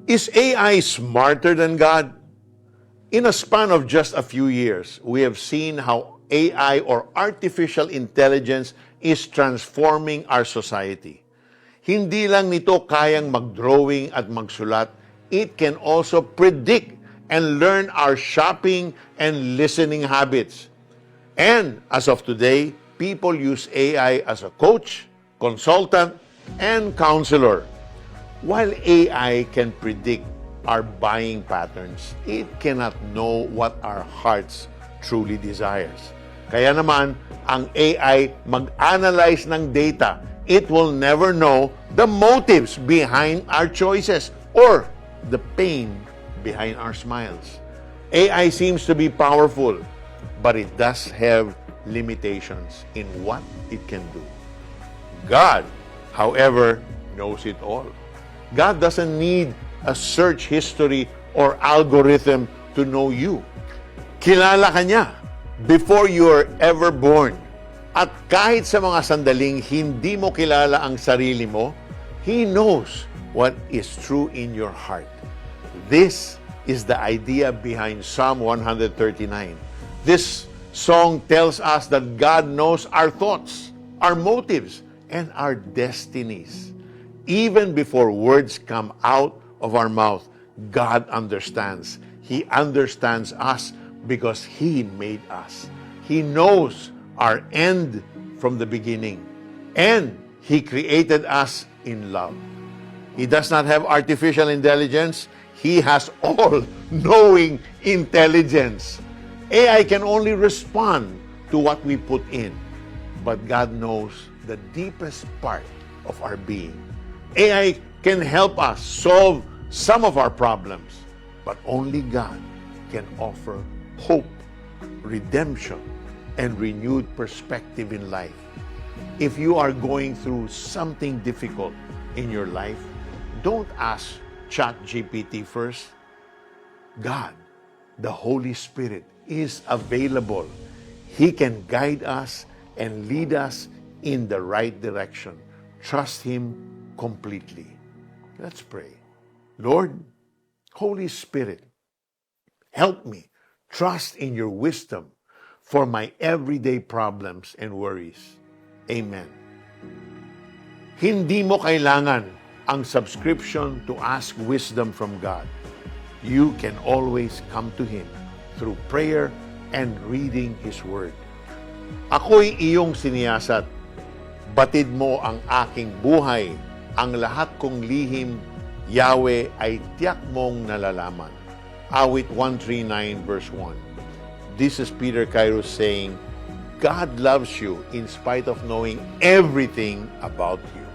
Is AI smarter than God? In a span of just a few years, we have seen how AI or artificial intelligence is transforming our society. Hindi lang nito kayang mag-drawing at magsulat, it can also predict and learn our shopping and listening habits. And as of today, people use AI as a coach, consultant, and counselor. While AI can predict our buying patterns, it cannot know what our hearts truly desires. Kaya naman, ang AI mag-analyze ng data. It will never know the motives behind our choices or the pain behind our smiles. AI seems to be powerful, but it does have limitations in what it can do. God, however, knows it all. God doesn't need a search history or algorithm to know you. Kilala ka niya before you are ever born. At kahit sa mga sandaling hindi mo kilala ang sarili mo, He knows what is true in your heart. This is the idea behind Psalm 139. This song tells us that God knows our thoughts, our motives, and our destinies. Even before words come out of our mouth, God understands. He understands us because He made us. He knows our end from the beginning. And He created us in love. He does not have artificial intelligence. He has all-knowing intelligence. AI can only respond to what we put in. But God knows the deepest part of our being. AI can help us solve some of our problems, but only God can offer hope, redemption, and renewed perspective in life. If you are going through something difficult in your life, don't ask ChatGPT first. God, the Holy Spirit, is available. He can guide us and lead us in the right direction. Trust Him completely. Let's pray. Lord, Holy Spirit, help me trust in your wisdom for my everyday problems and worries. Amen. Hindi mo kailangan ang subscription to ask wisdom from God. You can always come to Him through prayer and reading His Word. Ako'y iyong siniyasat. Batid mo ang aking buhay. Ang lahat kong lihim, Yahweh, ay tiyak mong nalalaman. Awit 139 verse 1. This is Peter Kairos saying, God loves you in spite of knowing everything about you.